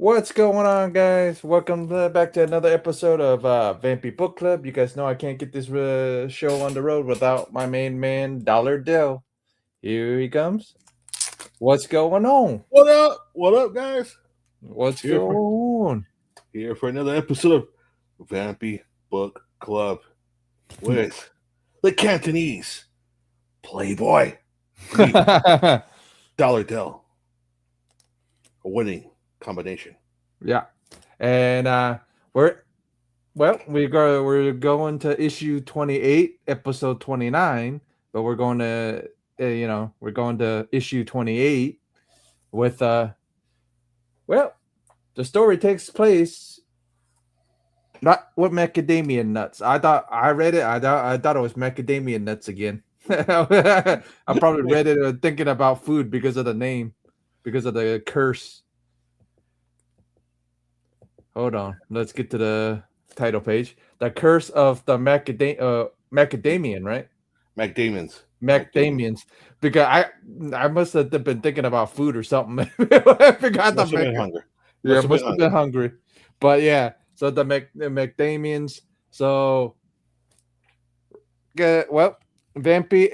What's going on, guys? Welcome back to another episode of Vampy Book Club. You guys know I can't get this show on the road without my main man, Dollar Dell. Here he comes. What's going on? What up? What up, guys? What's Here going for on? here for another episode of Vampy Book Club with the Cantonese Playboy, Dollar Dell. A winning combination. Yeah, and we're going to issue 28, episode 29, but we're going to we're going to issue 28 with well, the story takes place not with macadamia nuts. I read it. I thought it was macadamia nuts again. I probably read it thinking about food because of the name, because of the curse. Hold on, let's get to the title page. The curse of the macadamian, right? McDamon's. Macadamians. Because I must have been thinking about food or something. I forgot the Must have been hungry. Yeah, must have been hungry. But yeah, so the McDamians. So well, Vampy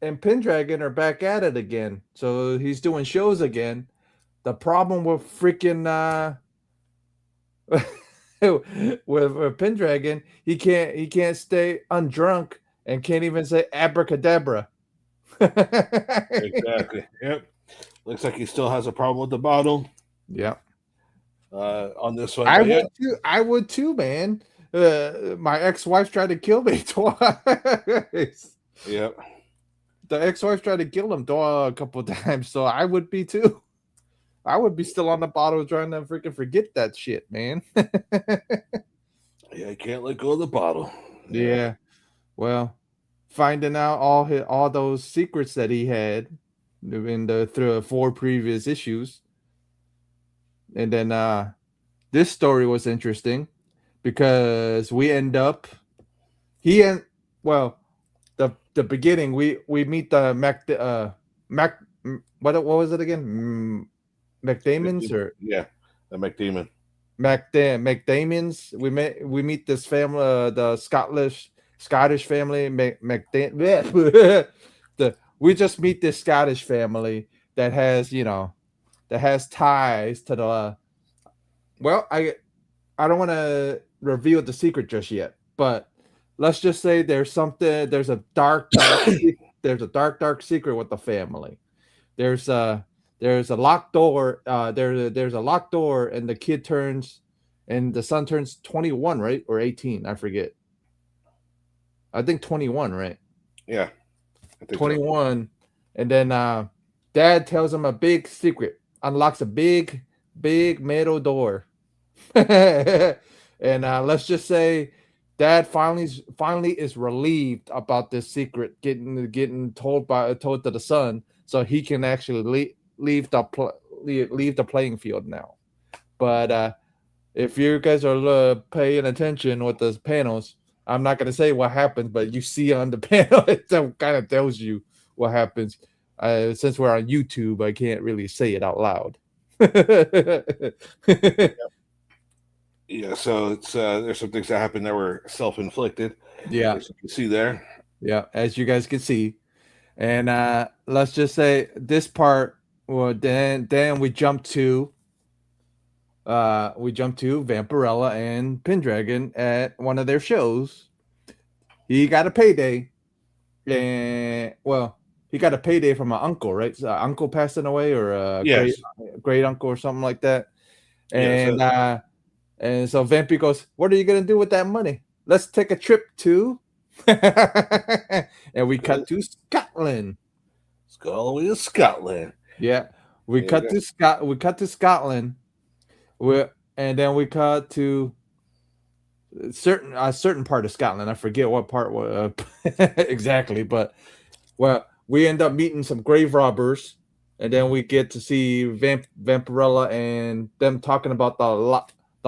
and Pendragon are back at it again. So he's doing shows again. The problem with freaking with Pendragon, he can't stay undrunk and can't even say abracadabra. Exactly. Yep. Looks like he still has a problem with the bottle. Yeah. On this one. I would too, man. My ex-wife tried to kill me twice. Yep. The ex-wife tried to kill him a couple of times, so I would be too. I would be still on the bottle trying to freaking forget that shit, man. Yeah, I can't let go of the bottle. Yeah. Well, finding out all those secrets that he had in through 4 previous issues. And then this story was interesting because we end up the beginning we meet the what was it again? McDamons or the McDamon. McDamons. We meet this family, the Scottish family. We just meet this Scottish family that has ties to the. Well, I don't want to reveal the secret just yet, but let's just say there's a dark there's a dark secret with the family. There's a locked door. There's a locked door, and the son turns 21, right? Or 18, I forget. I think 21, right? Yeah. 21. So. And then dad tells him a big secret, unlocks a big metal door. And let's just say dad finally is relieved about this secret getting told to the son, so he can actually leave the playing field now. But if you guys are paying attention with the panels, I'm not going to say what happens, but you see on the panel, it kind of tells you what happens. Since we're on YouTube, I can't really say it out loud. Yeah, so it's there's some things that happened that were self-inflicted. Yeah, as you can see there. Yeah, as you guys can see, and let's just say this part. Well, then we jump to Vampirella and Pendragon at one of their shows. He got a payday, and he got a payday from an uncle, right? So uncle passing away, or a great uncle, or something like that. And and so Vampy goes, "What are you gonna do with that money? Let's take a trip to," and we cut to Scotland. Let's go all the way to Scotland. Yeah, we cut to Scotland. And then we cut to a certain part of Scotland. I forget what part exactly, but we end up meeting some grave robbers, and then we get to see Vampirella and them talking about the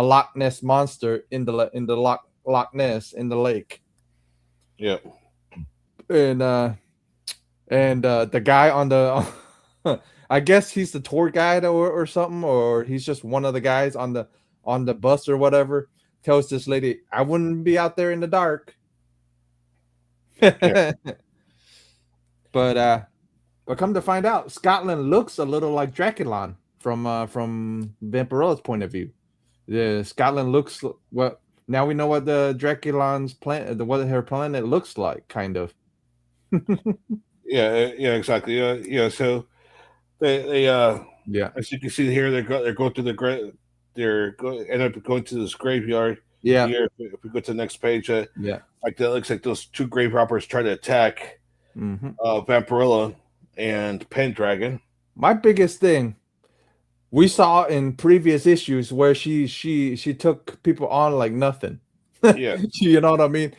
Loch Ness monster in the Loch Ness in the lake. Yep. And the guy on the I guess he's the tour guide or something, or he's just one of the guys on the bus or whatever. Tells this lady, "I wouldn't be out there in the dark." Yeah, but but come to find out, Scotland looks a little like Draculon from Vampirella's point of view. The Scotland looks well. Now we know what the Draculon's planet, what her planet looks like, kind of. yeah, exactly. Yeah. So they Yeah, as you can see here, they're going through the end up going to this graveyard. yeah, Here, if we go to the next page, yeah. like that looks like those two grave robbers try to attack Hmm. Vampirella and Pendragon. My biggest thing we saw in previous issues where she took people on like nothing. Yeah, You know what I mean?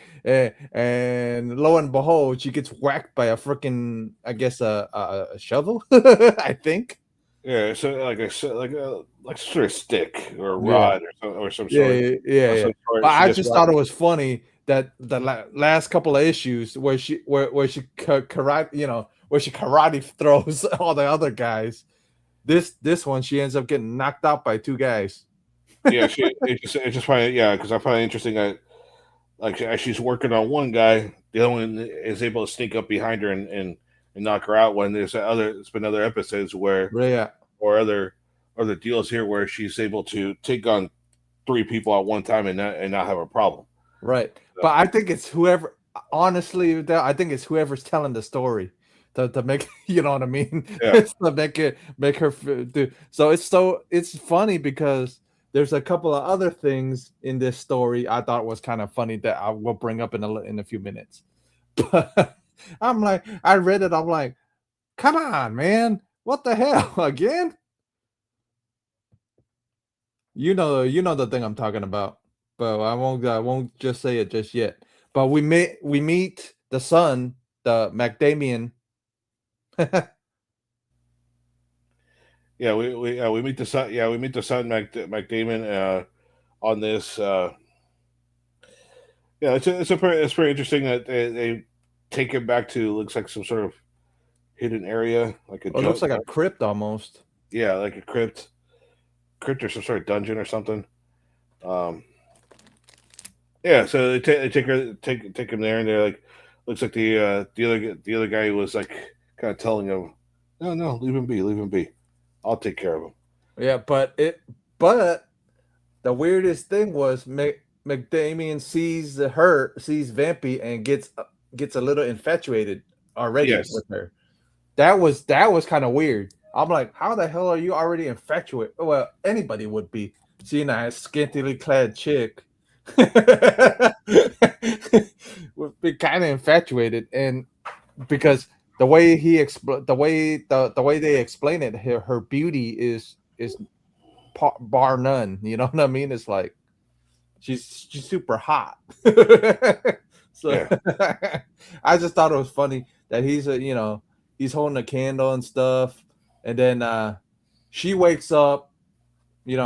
And lo and behold, she gets whacked by a freaking, I guess, a shovel. I think. yeah. So like sort of stick or a Yeah, rod or some yeah, sort. yeah, yeah, Of yeah. some But sort. She I gets just whacked. thought it was funny that the last couple of issues where she karate, where she karate throws all the other guys. This one she ends up getting knocked out by two guys. Yeah, it's just funny. Yeah, because I find it interesting that like as she's working on one guy, the other one is able to sneak up behind her and knock her out. When it's been other episodes where Yeah, or other deals here where she's able to take on three people at one time and not have a problem. right. So, But I think it's whoever. Honestly, I think it's whoever's telling the story to make you know what I mean. yeah, It's to make her do. So it's funny because there's a couple of other things in this story I thought was kind of funny that I will bring up in a few minutes. But I'm like, I read it. I'm like, come on, man, what the hell again? You know the thing I'm talking about, but I won't just say it just yet. But we meet the son, the Macdamian. we meet the son. Yeah, we meet the son Mac Damon on this. Yeah, it's pretty interesting that they take him back to looks like some sort of hidden area, like a It looks like a crypt almost. yeah, like a crypt or some sort of dungeon or something. Um, yeah, so they take him there, and they're like, looks like the other guy was like kind of telling him, no, leave him be, I'll take care of him. Yeah, but the weirdest thing was McDamian sees Vampy and gets a little infatuated already Yes, with her. That was kind of weird. I'm like, how the hell are you already infatuated? Well, anybody would be seeing a scantily clad chick would be kind of infatuated, and because the way the way they explain it, her beauty is bar none. You know what I mean? It's like she's super hot. So yeah, I just thought it was funny that he's holding a candle and stuff, and then she wakes up, in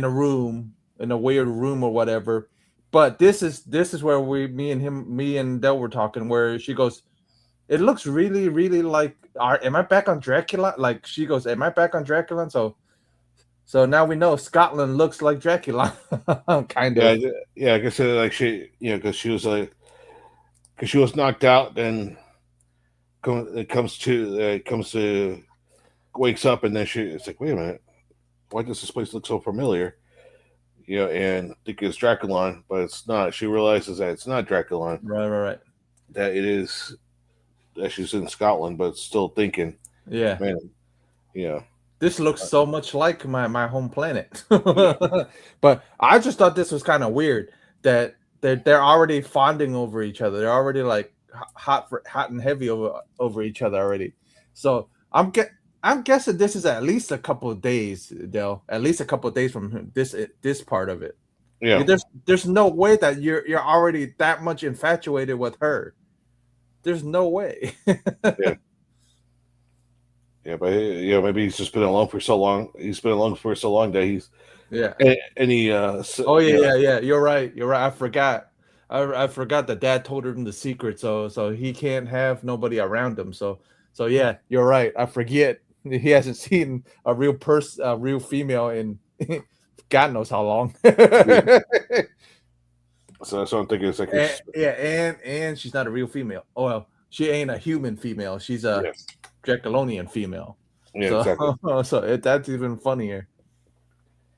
a room, in a weird room or whatever. But this is where me and Del were talking, where she goes, it looks really, really like, am I back on Dracula? Like she goes, am I back on Dracula? So now we know Scotland looks like Dracula, kind yeah, of. yeah. I guess like she, because she was like, because she was knocked out, then it comes to wakes up, and then it's like, wait a minute, why does this place look so familiar? And think it's Draculon, but it's not. She realizes that it's not Draculon, Right, right, right. that it is that she's in Scotland, but still thinking, Yeah. man, yeah, This looks so much like my home planet. yeah, But I just thought this was kind of weird that they're already fonding over each other. They're already like hot and heavy over each other already. So I'm guessing this is at least a couple of days, Dell. At least a couple of days from this part of it. yeah, There's no way that you're already that much infatuated with her. There's no way. yeah, yeah. But maybe he's just been alone for so long. He's been alone for so long that he's Yeah. and he Oh yeah. You're right. You're right. I forgot. I forgot that dad told him the secret, so he can't have nobody around him. So yeah, you're right. I forget. he hasn't seen a real person, a real female in God knows how long. Yeah. So that's what I'm thinking. It's like And, yeah, and she's not a real female. Oh well, she ain't a human female. She's a yes, Draculonian female. yeah, So exactly. that's even funnier.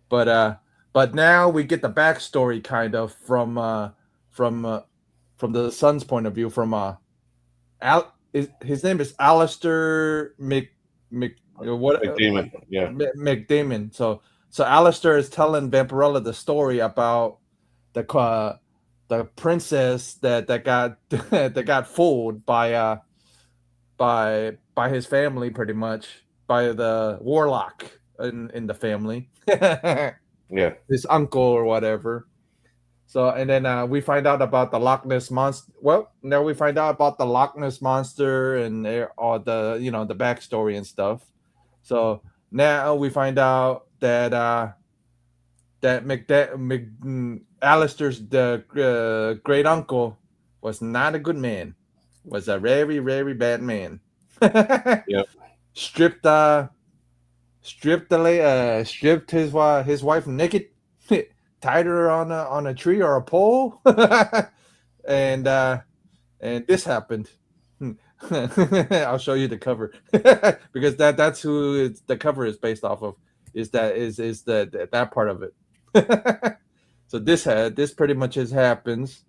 But but now we get the backstory kind of from from the son's point of view. From his name is Alistair what Like Damon, yeah, McDamon. So Alistair is telling Vampirella the story about the princess that got that got fooled by his family, pretty much by the warlock in the family, yeah, his uncle or whatever. So and then we find out about the Loch Ness monster. Well, now we find out about the Loch Ness monster and all the the backstory and stuff. So now we find out that Alistair's the great uncle was not a good man. Was a very very bad man. yeah, stripped stripped his wife naked, tied her on a tree or a pole, and this happened. I'll show you the cover because that's who the cover is based off of. Is that part of it? So this pretty much has happens.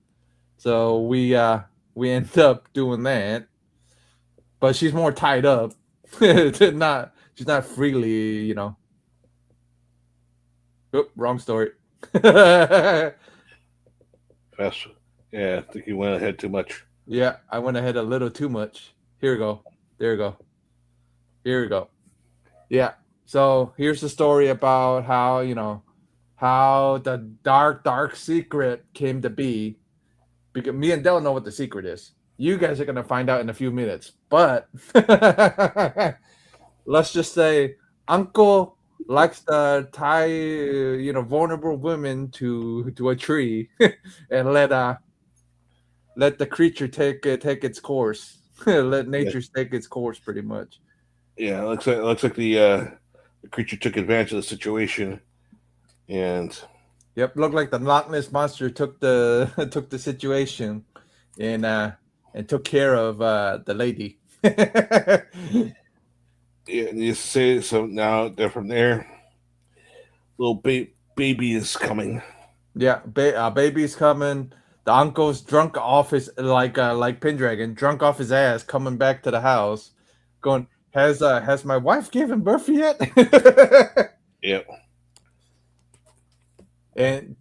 So we end up doing that, but she's more tied up. Not she's not freely, Oop, wrong story. fast. Yeah, I think he went ahead too much. Yeah, I went ahead a little too much. Here we go. There we go. Here we go. Yeah. So here's the story about how, how the dark secret came to be. Because me and Del know what the secret is. You guys are gonna find out in a few minutes. But let's just say Uncle likes to tie, vulnerable women to a tree and let the creature take its course. Let Yeah, nature take its course, pretty much. yeah. It looks like the creature took advantage of the situation, and Yep, looked like the Loch Ness monster took the took the situation and took care of the lady. yeah, you say so. Now they're from there. Little baby is coming. Yeah, baby's coming. The uncle's drunk off his like Pendragon, drunk off his ass, coming back to the house, going, has my wife given birth yet? Yeah, And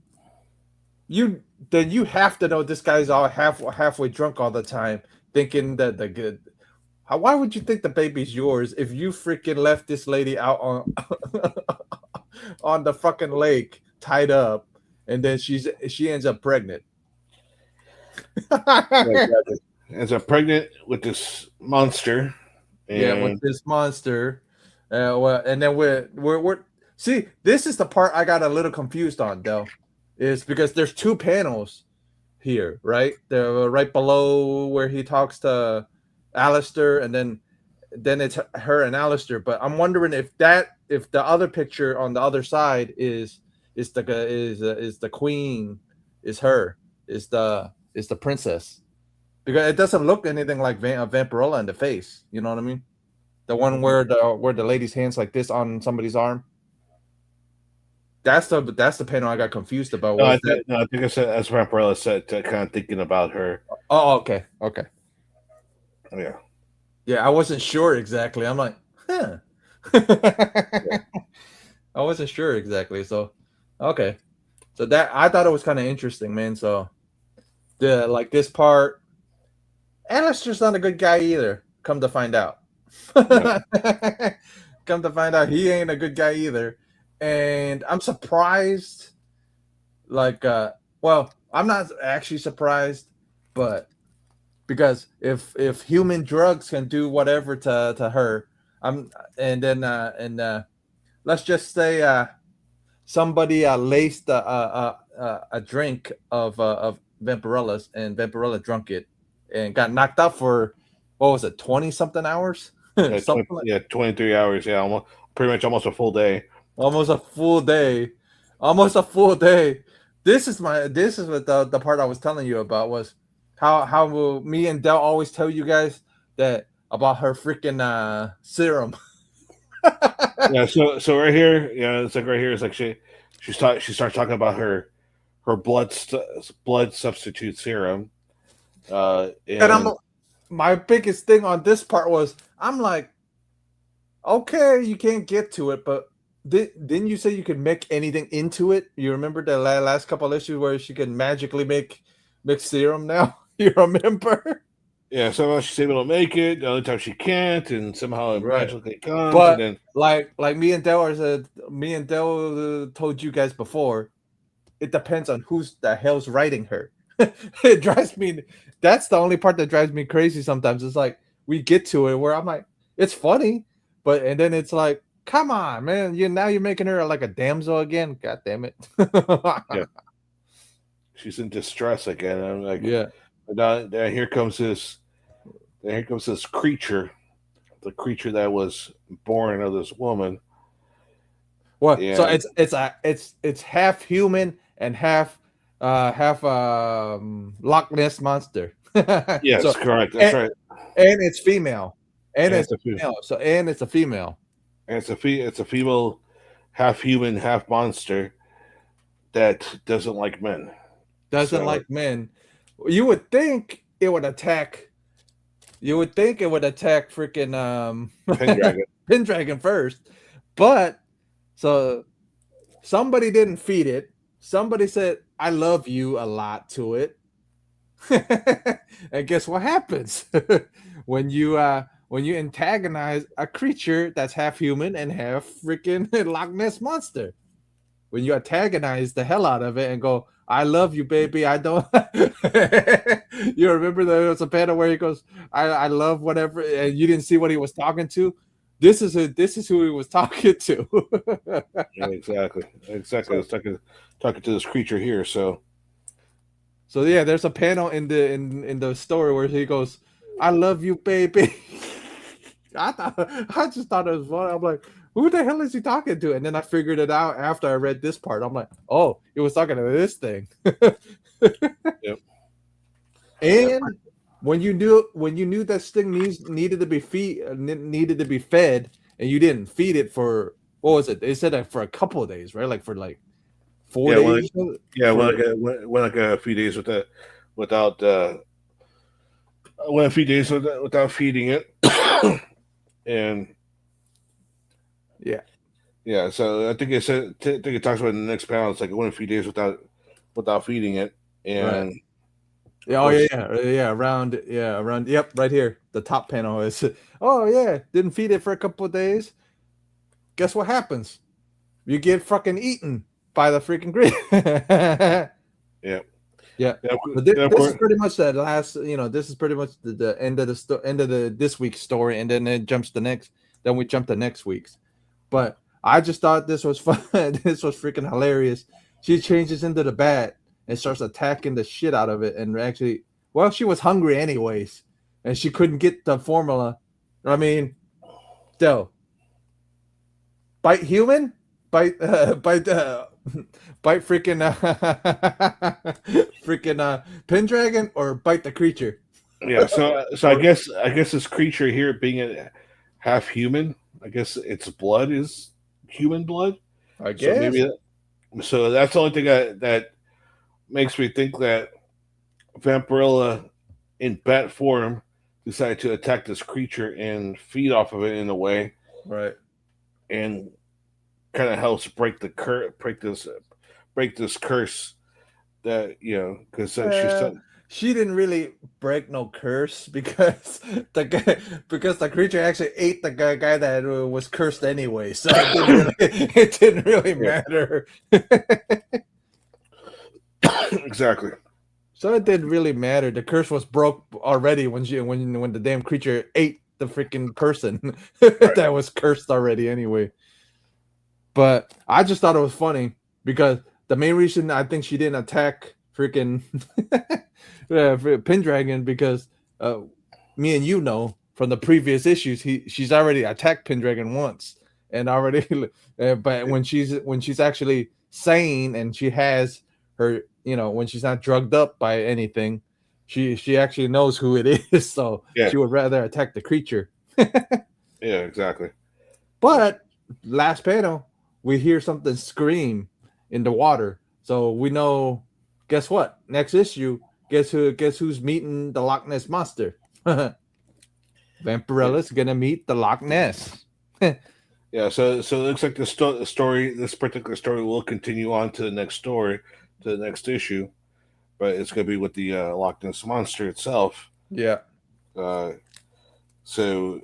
you have to know this guy's all halfway drunk all the time, thinking that the good. Why would you think the baby's yours if you freaking left this lady out on on the fucking lake tied up, and then she ends up pregnant? exactly. As I'm pregnant with this monster, Yeah, with and this monster. Well, and then we're see, this is the part I got a little confused on though, is because there's two panels here, right? The right below where he talks to Alistair, and then it's her and Alistair. But I'm wondering if the other picture on the other side is the queen, is her, is the princess, because it doesn't look anything like Vampirella in the face. You know what I mean? The one where the lady's hands like this on somebody's arm. That's the panel I got confused about. Was that? no, I think I said as Vampirella said, kind of thinking about her. Oh, okay, okay. Yeah, Yeah, I wasn't sure exactly. I'm like, huh. yeah, I wasn't sure exactly. So, okay. So that I thought it was kind of interesting, man. So the like this part, Alistair's not a good guy either. Come to find out. yeah. Come to find out, he ain't a good guy either. And I'm surprised. Like, well, I'm not actually surprised, but because if human drugs can do whatever to her, I'm and then let's just say somebody laced a drink of Vampirella's, and Vampirella drunk it and got knocked out for what was it, 20 something hours? Yeah, Something like 23 hours. Yeah, almost pretty much almost a full day. almost a full day. Almost a full day. This is what the part I was telling you about was how will me and Dell always tell you guys that about her freaking serum. Yeah, so right here, yeah, it's like right here. It's like she starts talking about her blood substitute serum. And I'm And my biggest thing on this part was I'm like, okay, you can't get to it, but didn't you say you could make anything into it? You remember the last couple issues where she could magically make serum now? You remember? yeah, somehow she's able to make it. The other time she can't, and somehow it Right. magically comes, and But then like me and Dell told you guys before, it depends on who's the hell's writing her. It drives me. That's the only part that drives me crazy. Sometimes it's like we get to it where I'm like, it's funny, but and then it's like, come on, man, you're making her like a damsel again. God damn it. yeah, she's in distress again. And I'm like, Yeah. now here comes this creature, the creature that was born of this woman. Well, so And it's half human and half Loch Ness monster. So yes, correct. That's and, right. and it's female. And And it's female. So and it's a female. it's a female, half human, half monster that doesn't like men. Doesn't So like men. You would think it would attack. You would think it would attack freaking Pendragon. Pendragon first, but so somebody didn't feed it. Somebody said, "I love you" a lot to it, and guess what happens when you antagonize a creature that's half human and half freaking Loch Ness monster? When you antagonize the hell out of it and go, "I love you, baby. I don't." You remember there was a panel where he goes, "I love whatever," and you didn't see what he was talking to. This is who he was talking to. Yeah, exactly. so, It's talking to this creature here. So so yeah, there's a panel in the story where he goes, "I love you, baby." I just thought it was funny. I'm like, who the hell is he talking to? And then I figured it out after I read this part. I'm like, oh, he was talking to this thing. yep. And when you knew that thing needed to be needed to be fed, and you didn't feed it for what was it? They said that for a couple of days, right? Like for like 4 days. For, Went like a few days without went a few days without feeding it, and yeah, yeah. So I think I think it talks about in the next panel. It's like it went a few days without feeding it, and right. Yeah, oh yeah. Around. Yep, right here. The top panel is. Oh yeah, didn't feed it for a couple of days. Guess what happens? You get fucking eaten by the freaking grid. yeah. Yeah. Yeah, But this, yeah, of this course. is pretty much the last. This is pretty much the end of end of the this week's story, and then it jumps the next. Then we jump to next week's. But I just thought this was fun. This was freaking hilarious. She changes into the bat and starts attacking the shit out of it, and actually, well, she was hungry anyways, and she couldn't get the formula. I mean, still, bite human, bite freaking freaking Pendragon, or bite the creature. Yeah. So I guess this creature here being a half human, I guess its blood is human blood. I So guess. so that's the only thing that makes me think that Vampirella in bat form decided to attack this creature and feed off of it in a way, Right. and kind of helps break this curse that because She didn't really break no curse because the guy because the creature actually ate the guy that was cursed anyway, so it didn't really yeah, matter. exactly. So it didn't really matter. The curse was broke already when the damn creature ate the freaking person Right. that was cursed already anyway. But I just thought it was funny because the main reason I think she didn't attack freaking Pendragon because me and you know from the previous issues, she's already attacked Pendragon once and already. But when she's actually sane and she has her, when she's not drugged up by anything, she actually knows who it is. So Yeah, she would rather attack the creature. yeah, exactly. So But last panel, we hear something scream in the water. So we know. Guess what? Next issue. Guess who? Guess who's meeting the Loch Ness monster? yeah, Vampirella's gonna meet the Loch Ness. yeah. So it looks like the story, this particular story, will continue on to the next story, to the next issue, but it's going to be with the Loch Ness monster itself. Yeah. Uh, so,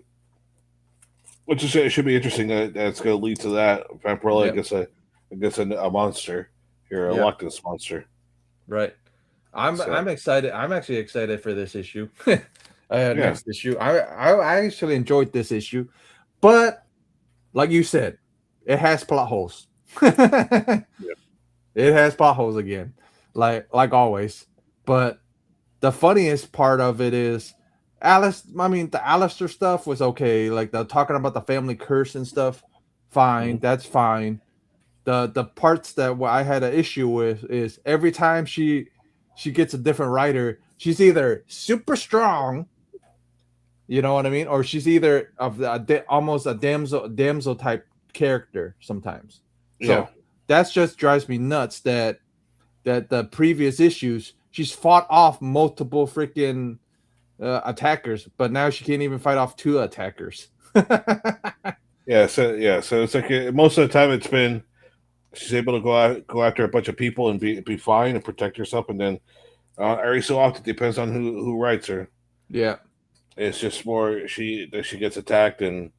which is, it should be interesting. That's going to lead to that Vampirella Yep. gets a monster here, a Yep. Loch Ness monster. Right. I'm So excited. I'm actually excited for this issue. yeah, Next issue. I actually enjoyed this issue, but like you said, it has plot holes. It yeah, has plot holes again, like always. But the funniest part of it is Alice. I mean, the Alistair stuff was okay. Like the talking about the family curse and stuff, fine. mhm. That's fine. The parts that I had an issue with is every time she gets a different writer, she's either super strong, you know what I mean, or she's either of almost a damsel type character sometimes. Yeah, So that's just drives me nuts that the previous issues she's fought off multiple freaking attackers, but now she can't even fight off two attackers. So it's like most of the time it's been she's able to go after a bunch of people and be fine and protect herself, and then every so often, depends on who writes her. Yeah, It's just more she gets attacked, and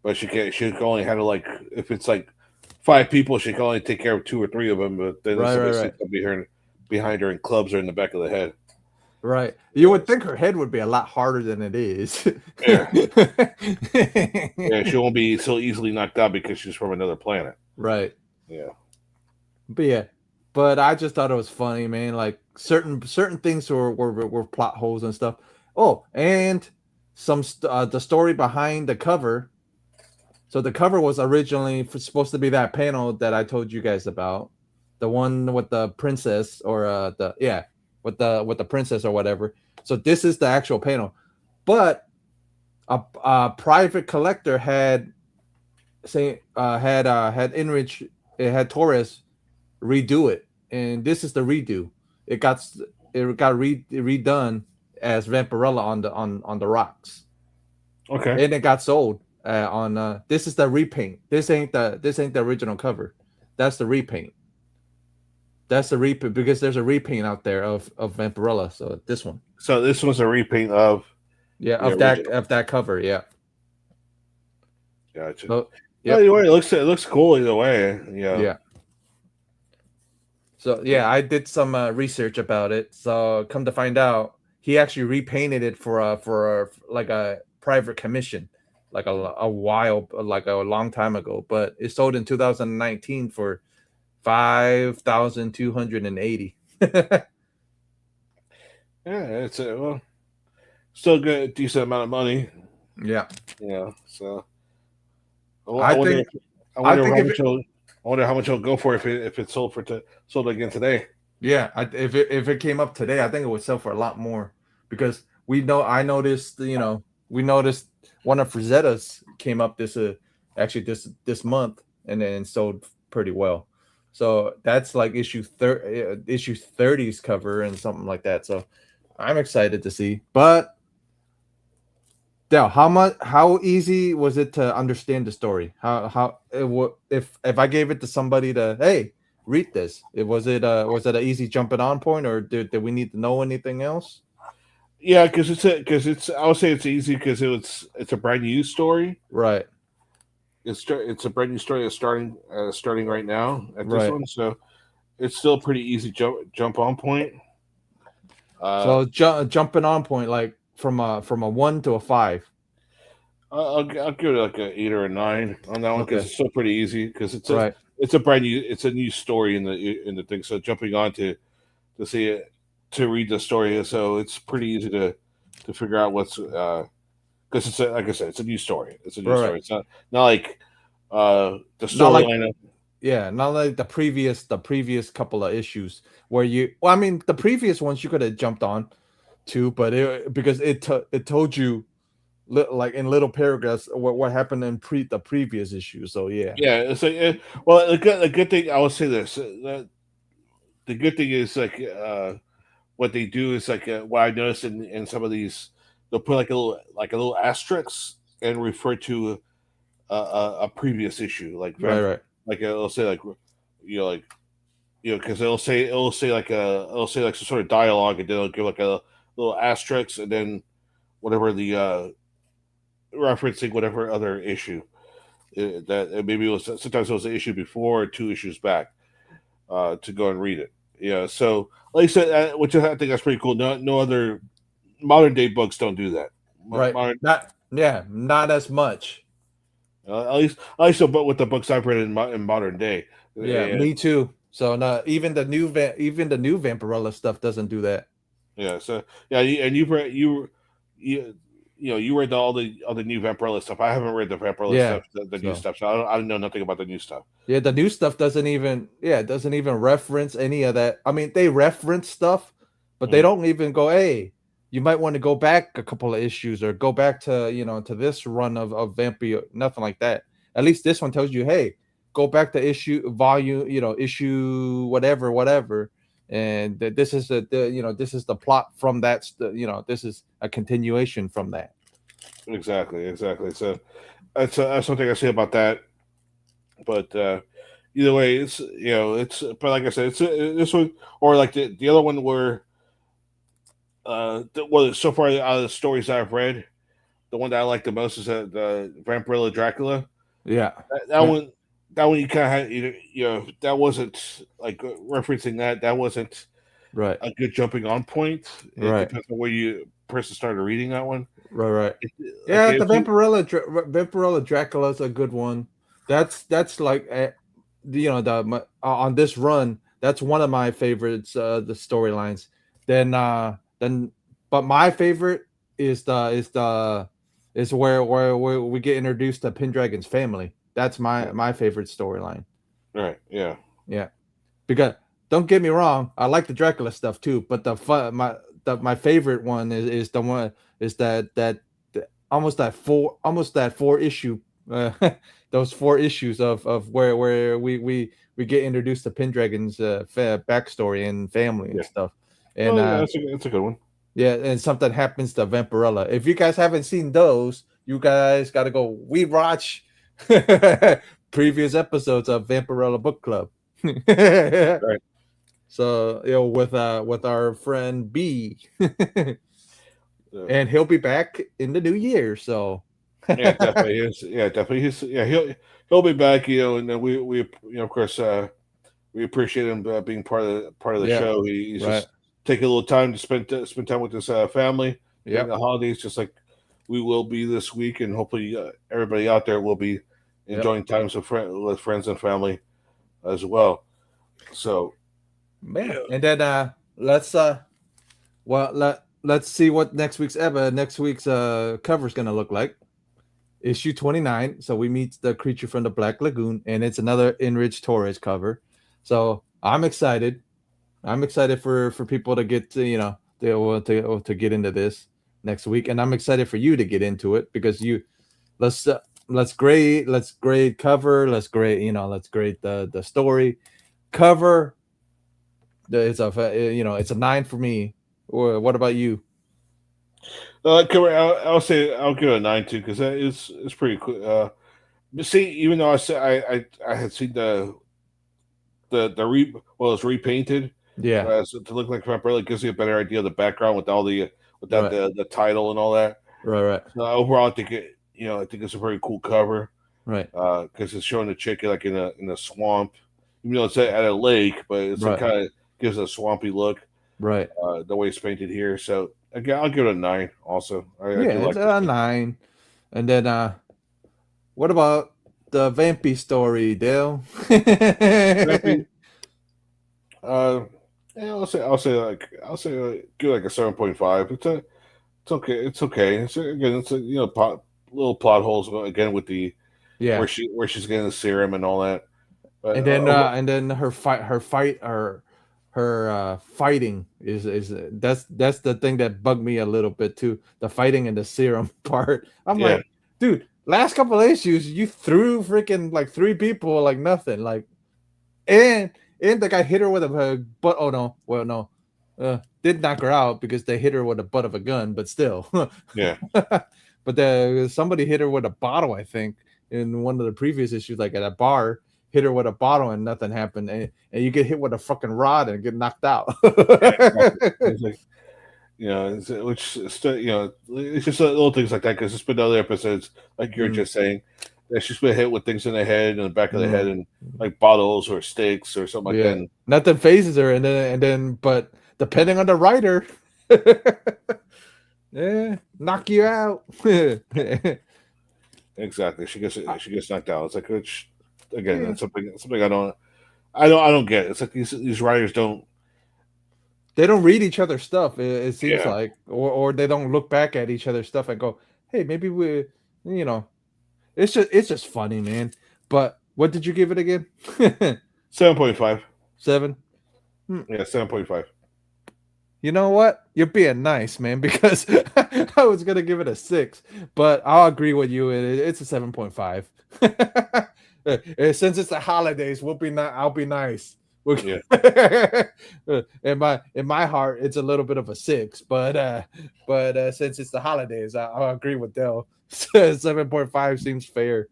but she can only handle, like, if it's like five people, she can only take care of two or three of them. But then right, right, somebody right. sneaks up behind her and clubs her in the back of the head. Right. You would Yes. think her head would be a lot harder than it is. Yeah, yeah. She won't be so easily knocked out because she's from another planet. Right. Yeah, But yeah. But I just thought it was funny, man. Like certain things were plot holes and stuff. Oh, and the story behind the cover. So the cover was originally supposed to be that panel that I told you guys about, the one with the princess or with the princess or whatever. So this is the actual panel, but a private collector had Enrich it had Torres redo it, and this is the redo. It got redone as Vampirella on the rocks, okay. and it got sold on. This is the repaint. This ain't the original cover. That's the repaint. That's the repaint because there's a repaint out there of Vampirella. So this one, So this was a repaint of yeah, the original. of that cover, yeah. Gotcha. So Well, yep, anyway, it looks cool either way. Yeah. yeah. So yeah, I did some research about it. So come to find out, he actually repainted it like a private commission, like a while, like a long time ago. But it sold in 2019 for 5,280. Yeah, it's well, still good, decent amount of money. Yeah, Yeah. So I I wonder think if I wonder if how it, much it'll I wonder how much it'll go for if it sold sold again today. yeah, if it came up today, I think it would sell for a lot more because I noticed, we noticed one of Frazetta's came up actually this month and then sold pretty well. So that's like issue 30's cover and something like that. So I'm excited to see. But Dale, how easy was it to understand the story? If I gave it to somebody to, hey, read this, was it an easy jumping on point, or did we need to know anything else? Yeah, because it's I would say it's easy because it's a brand new story. Right, It's a brand new story that's starting right now at this right. one, so it's still a pretty easy jump on point. Uh, So jumping on point, like from a 1 to a 5. I'll give it like a 8 or a 9 on that one because Okay, it's still pretty easy because right. it's a new story in the thing. So jumping on to see it to read the story, so it's pretty easy to figure out because it's like I said, it's a new story. It's a new Right, right. story. It's not like the Not like storyline. yeah, not like the previous couple of issues where you. Well, I mean, the previous ones you could have jumped on too, but because it told you like in little paragraphs what happened in the previous issue. So yeah, Yeah, it's like well, the good thing I will say this. The good thing is like what they do is like what I noticed in some of these, they'll put like a little asterisk and refer to a previous issue, right, right, like it'll say like because it'll say like some sort of dialogue, and then it'll give like a little asterisk, and then whatever the referencing whatever other issue that maybe it was, sometimes it was an issue before or two issues back, to go and read it. Yeah, so like I said, which I think that's pretty cool. No other modern day books don't do that. right. Modern, Not yeah, not as much. at least but with the books I've read in modern day. Yeah, Yeah, me too. So no, even the new Vampirella stuff doesn't do that. yeah. So yeah, and you you read all the new Vampirella stuff. I haven't read the Vampirella Yeah. stuff, the new So stuff. So I don't know nothing about the new stuff. yeah, the new stuff doesn't even reference any of that. I mean, they reference stuff, but they Mm. don't even go, hey, you might want to go back a couple of issues or go back to, to this run of Vampire, nothing like that. At least this one tells you, hey, go back to issue volume, issue whatever, whatever. And this is this is the plot from that, this is a continuation from that. Exactly, exactly. So that's something I say about that. But either way, it's but like I said, this one or like the other one where well, so far out of the stories I've read, the one that I like the most is the Vampirella Dracula. Yeah. That one, that one you kind of had, that wasn't like referencing that. That wasn't Right. a good jumping on point. It Right. depends on where you person started reading that one. Right, right. It, like Yeah, the if you, Vampirella Dracula's a good one. That's like on this run, that's one of my favorites. The storylines. Then, but my favorite is where we get introduced to Pendragon's family. That's my favorite storyline. right, yeah, Yeah, because don't get me wrong, I like the Dracula stuff too, but my favorite one is the one is almost that four issue uh, those four issues of where we get introduced to Pendragon's backstory and family and yeah. stuff, and Oh yeah, that's a good one. yeah, and something happens to Vampirella. If you guys haven't seen those, you guys got to go we watch previous episodes of Vampirella Book Club. Right. So with our friend B, So, and he'll be back in the new year. So yeah, definitely is. Yeah, definitely. Yeah, he'll be back. And then we of course we appreciate him being part of the yeah, show. He's right, just taking a little time to spend time with his family during yep, the holidays, just like we will be this week, and hopefully everybody out there will be yep, enjoying times with friends and family as well. So yeah. yeah, And then let's see what next week's cover is gonna look like. Issue 29. So we meet the creature from the Black Lagoon, and it's another Enrich Torres cover. So I'm excited. I'm excited for people to get to to get into this next week, and I'm excited for you to get into it because let's let's grade cover, let's grade the story cover. It's a 9 for me. Or what about you? I'll say I'll give it a 9 too because it's pretty cool. But see, even though I had seen it's repainted Yeah, so to look like Vampirella gives you a better idea of the background with all the without right, the title and all that. right, right, So overall, I think it's a very cool cover right, because it's showing the chick like in a swamp, even though it's at a lake, but it's like right, kind of gives a swampy look right. the way it's painted here. So again, I'll give it a 9. Also, I Yeah, do it's like this a one. 9. And then what about the Vampy story, Dale? Vampy, uh, yeah, I'll say give it like a 7.5. It's okay. It's okay. It's again, it's a, little plot holes again with the Yeah, where she's getting the serum and all that. But and then her fighting is that's the thing that bugged me a little bit too. The fighting and the serum part. I'm yeah, like, dude, last couple of issues you threw freaking like three people like nothing, like and the guy hit her with a butt. Oh no, well no, did knock her out because they hit her with the butt of a gun, but still. yeah, But somebody hit her with a bottle, I think, in one of the previous issues, like at a bar, hit her with a bottle and nothing happened, and you get hit with a fucking rod and get knocked out. yeah. Exactly. It's like which still it's just little things like that because it's been other episodes like you're Mm, just saying that she's been hit with things in the head and the back of the head mm, and like bottles or sticks or something like that. yeah, And, nothing phases her, but depending on the writer, yeah, knock you out. exactly, she gets knocked out. It's like which again, Yeah. that's something I don't get. It's like these writers don't. They don't read each other's stuff. It seems Yeah, like, or they don't look back at each other's stuff and go, "Hey, maybe we, you know." It's just funny, man. But what did you give it again? 7.5. 7. Hmm. Yeah, 7.5. You know what? You're being nice, man, because I was gonna give it a 6, but I'll agree with you. It's a 7.5. Since it's the holidays, we'll be not. I'll be nice. Yeah, In my heart, it's a little bit of a 6, but since it's the holidays, I'll agree with Dell. 7.5 seems fair.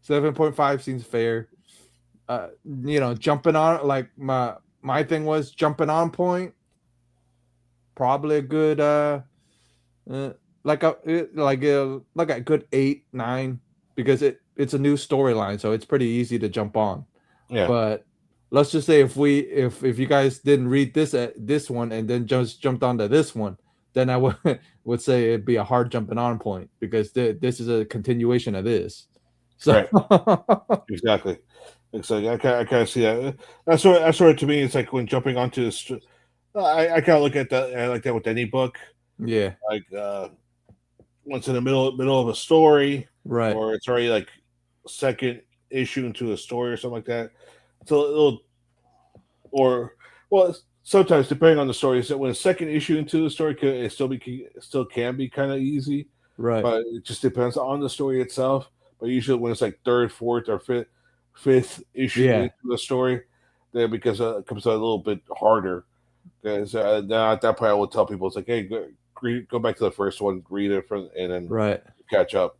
7.5 seems fair. Jumping on like my thing was jumping on point. Probably a good uh like a good 8, 9 because it's a new storyline, so it's pretty easy to jump on. yeah, But let's just say if you guys didn't read this one and then just jumped onto this one, then I would would say it'd be a hard jumping on point because this is a continuation of this. So right, exactly. It's like I kind of see that. That's sort of to me. It's like when jumping onto this. I kind of look at that. I like that with any book. yeah, Like once in the middle of a story, right, or it's already like second issue into a story or something like that. It's a little, or well, sometimes depending on the story, is that when a second issue into the story, it still can be kind of easy, right, but it just depends on the story itself. But usually when it's like third, fourth, or fifth issue yeah. into the story, then because it comes a little bit harder. Because now at that point, I will tell people it's like, hey, go back to the first one, read it, and then Right. catch up.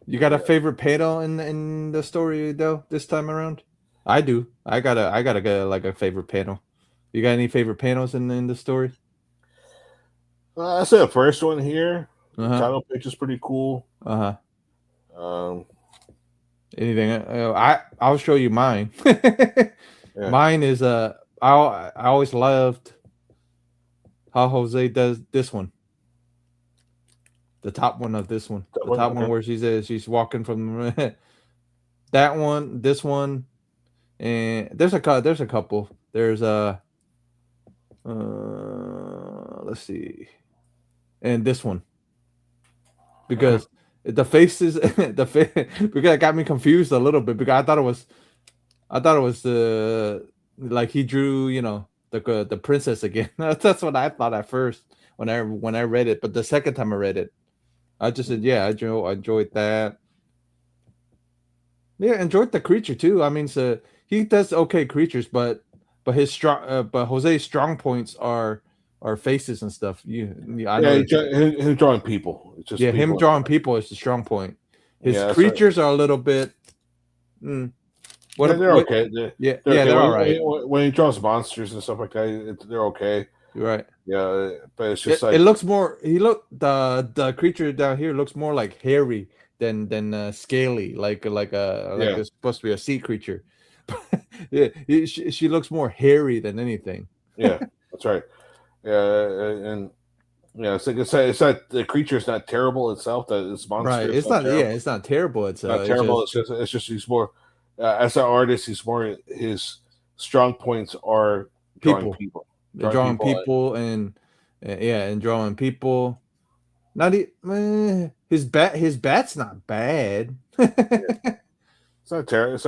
You got a Yeah. favorite panel in the story though this time around? I do. I gotta get like a favorite panel. You got any favorite panels in the story? I say the first one here. Uh The huh. title page is pretty cool. Uh huh. Um, Anything? I'll show you mine. yeah, Mine is I always loved how Jose does this one. The top one of this one. that The one. top one Okay. where she's walking from that one, this one, and there's a couple. There's a let's see, and this one Okay. because the faces because it got me confused a little bit because I thought it was like he drew the princess again. That's what I thought at first when I read it, but the second time I read it, I just said yeah, I enjoyed that. Yeah, enjoyed the creature too. I mean, so he does okay creatures, but his strong but Jose's strong points are faces and stuff. I Yeah, know that. he's drawing people. It's just Yeah, him people. drawing people is the strong point. His Yeah, that's right. creatures are a little bit. Mm, Yeah, they're what? okay. Yeah, They're yeah, okay they're all right. when he draws monsters and stuff like that. They're okay. You're right. Yeah, but it's just It like looks more. The creature down here looks more like hairy than scaly, like yeah, it's supposed to be a sea creature. Yeah, she looks more hairy than anything. yeah, that's right. Yeah, and yeah, it's not the creature's not terrible itself. That this monster Right. is It's not not. Yeah, terrible. it's not terrible. Not It's terrible. just It's just he's more as an artist. He's more his strong points are drawing people. people, They're drawing drawing people. people, and Yeah, and drawing people. Not his bat's not bad. It's not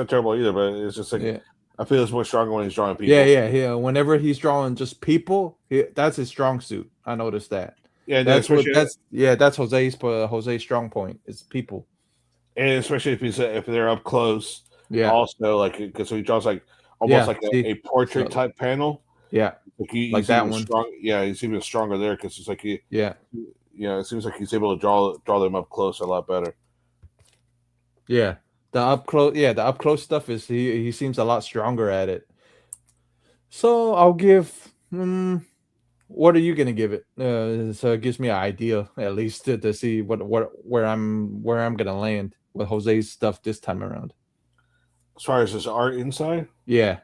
terrible either, but it's just like Yeah, I feel it's more stronger when he's drawing yeah, people. yeah, yeah. Whenever he's drawing just people, that's his strong suit. I noticed that. Yeah, That's what especially that's yeah. That's Jose's strong point. It's people. if they're up close. Yeah, Also, like because he draws like almost yeah. like See, a portrait so type panel. yeah, Like like he's that even one. strong. Yeah, he's even stronger there because it's like Yeah, it seems like he's able to draw them up close a lot better. yeah. The up close, yeah, the up close stuff is he seems a lot stronger at it. So I'll give. What are you gonna give it? So it gives me an idea at least to see what where I'm gonna land with Jose's stuff this time around. As far as his art inside, Yeah,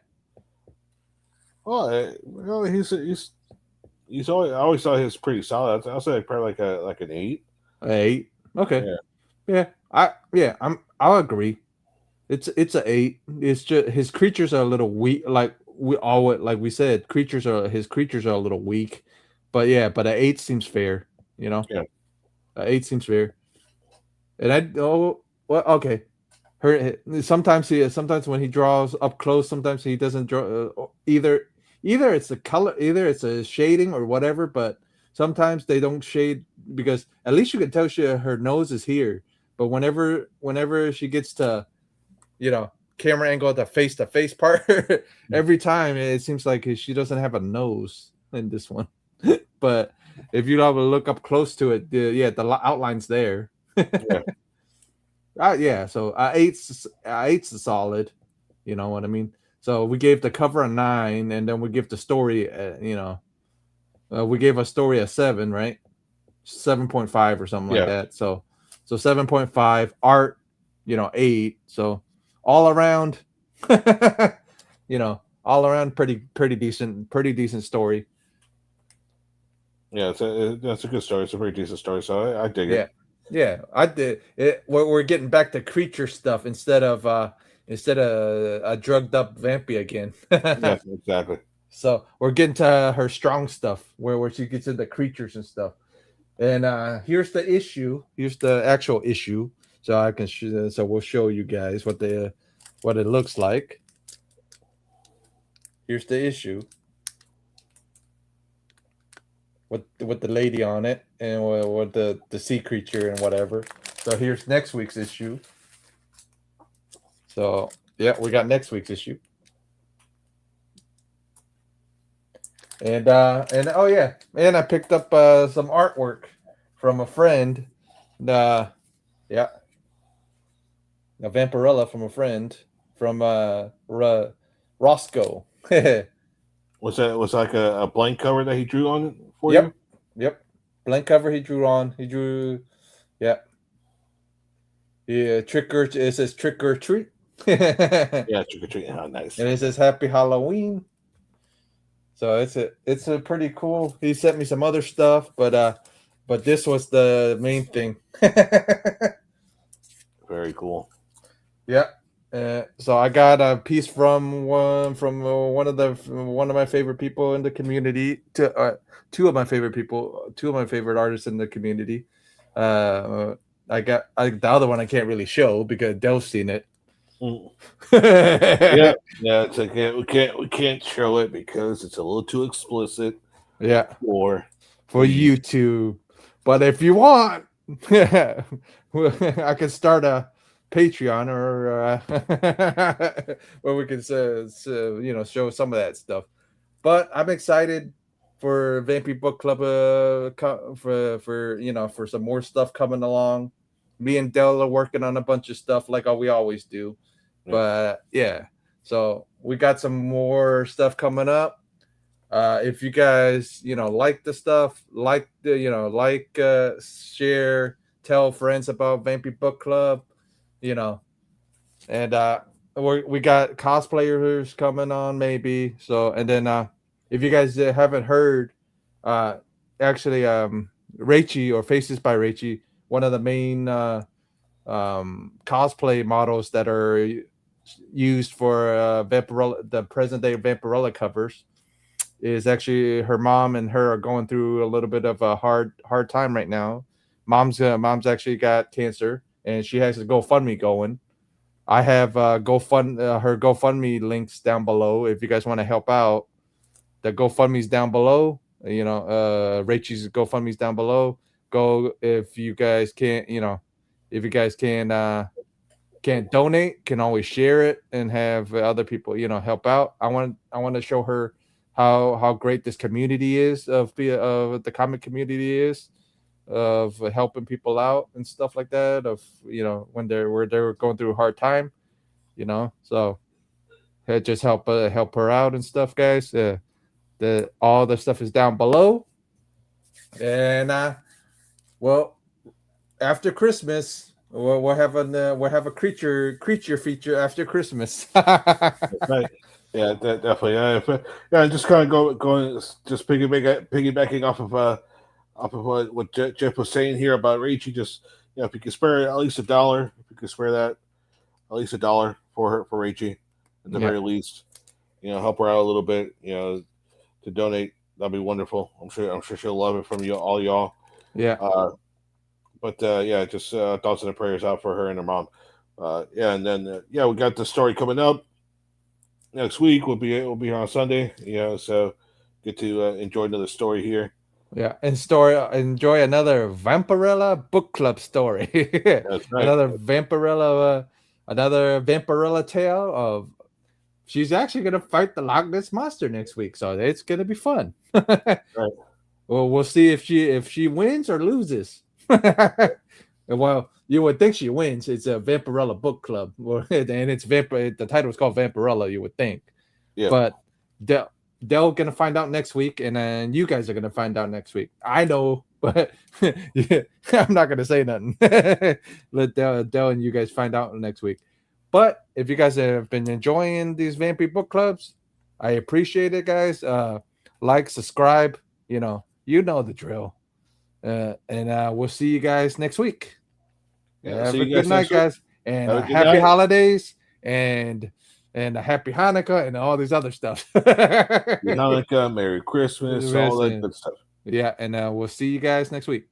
well, he's always I always thought he was pretty solid. I'll say like probably like an 8. 8. Okay. Yeah, I'll agree. It's a 8. It's just his creatures are a little weak. Like we said, creatures are a little weak. But yeah, but a 8 seems fair. You know, yeah, a 8 seems fair. And well, okay. Sometimes when he draws up close, sometimes he doesn't draw. Either it's the color, either it's a shading or whatever. But sometimes they don't shade because at least you can tell her nose is here. But whenever she gets to you know camera angle at the face part, every time it seems like she doesn't have a nose in this one. But if you have a look up close to it, the outline's there. yeah, Yeah, so eight's a solid. You know what I mean? So we gave the cover a 9, and then we give the story, we gave a story a 7, right? 7.5 or something like yeah, that. So 7.5 art, 8. So all around, all around pretty decent story. yeah. That's a good story. It's a pretty decent story, so I dig Yeah, it. yeah. I did it. We're getting back to creature stuff instead of a drugged up vampy again. Yes, exactly. So we're getting to her strong stuff where she gets into creatures and stuff. And here's the issue. Here's the actual issue. So so we'll show you guys what it looks like. Here's the issue with the lady on it and with the sea creature and whatever. So here's next week's issue. So yeah, we got next week's issue. And oh yeah, and I picked up some artwork from a friend. Yeah, a Vampirella from a friend from Roscoe. Was that like a blank cover that he drew on it for you? Yep, yep. Blank cover he drew on. He drew, yeah, yeah. It says trick or treat, and Yeah, trick or treat. Oh, nice. it says Happy Halloween. So it's a pretty cool. He sent me some other stuff, but this was the main thing. Very cool. Yeah. So I got a piece from one of my favorite people in the community to two of my favorite artists in the community. The other one I can't really show because Dell's seen it. Mm. Yeah, yeah. It's like we can't show it because it's a little too explicit Yeah, for for you. YouTube. But if you want, I can start a Patreon or where we can show some of that stuff. But I'm excited for Vampy Book Club for some more stuff coming along. Me and Dell are working on a bunch of stuff like we always do. Yeah. But yeah, so we got some more stuff coming up. If you guys like the stuff, share, tell friends about Vampy Book Club, you know and we got cosplayers coming on maybe. So and then if you guys haven't heard, uh actually Raichi or Faces by Raichi, one of the main cosplay models that are used for Vampirella, the present day Vampirella covers. is actually her mom and her are going through a little bit of a hard time right now. Mom's actually got cancer, and she has a GoFundMe going. I have her GoFundMe links down below if you guys want to help out. The GoFundMe's down below. Rachel's GoFundMe's down below. Go if you guys can't, if you guys can't donate, can always share it and have other people, help out. I want to show her how great this community is of the comic community is of helping people out and stuff like that. Of when they're going through a hard time, so just help her out and stuff, guys. The all the stuff is down below, and well, after Christmas, we'll have a creature feature after Christmas. Right. Yeah, definitely. Yeah, just kind of going, just piggybacking off of what Jeff was saying here about Rachie. Just if you can spare at least $1, if you can spare that at least $1 for her for Rachie, at the Yeah, very least, help her out a little bit. To donate, that'd be wonderful. I'm sure she'll love it from you all y'all. yeah, Uh, but yeah, just thoughts and prayers out for her and her mom. Yeah, and then yeah, we got the story coming up next week. We'll be here on Sunday. So get to enjoy another story here. yeah. And enjoy another Vampirella book club story. That's right. Another Vampirella tale of she's actually gonna fight the Loch Ness monster next week, so it's gonna be fun. Right. Well, we'll see if she wins or loses. Well, you would think she wins. It's a Vampirella book club, and it's The title is called Vampirella. You would think, Yeah. but they're gonna find out next week, and then you guys are gonna find out next week. I know, but yeah, I'm not gonna say nothing. Let Dell and you guys find out next week. But if you guys have been enjoying these Vampy book clubs, I appreciate it, guys. Like, subscribe. You know the drill. And we'll see you guys next week. Yeah. Have See a you good guys night, next week. guys, and Have a good happy night. holidays, and a happy Hanukkah and all this other stuff. Happy Hanukkah, Merry Christmas, all that Listen, good stuff. yeah, and we'll see you guys next week.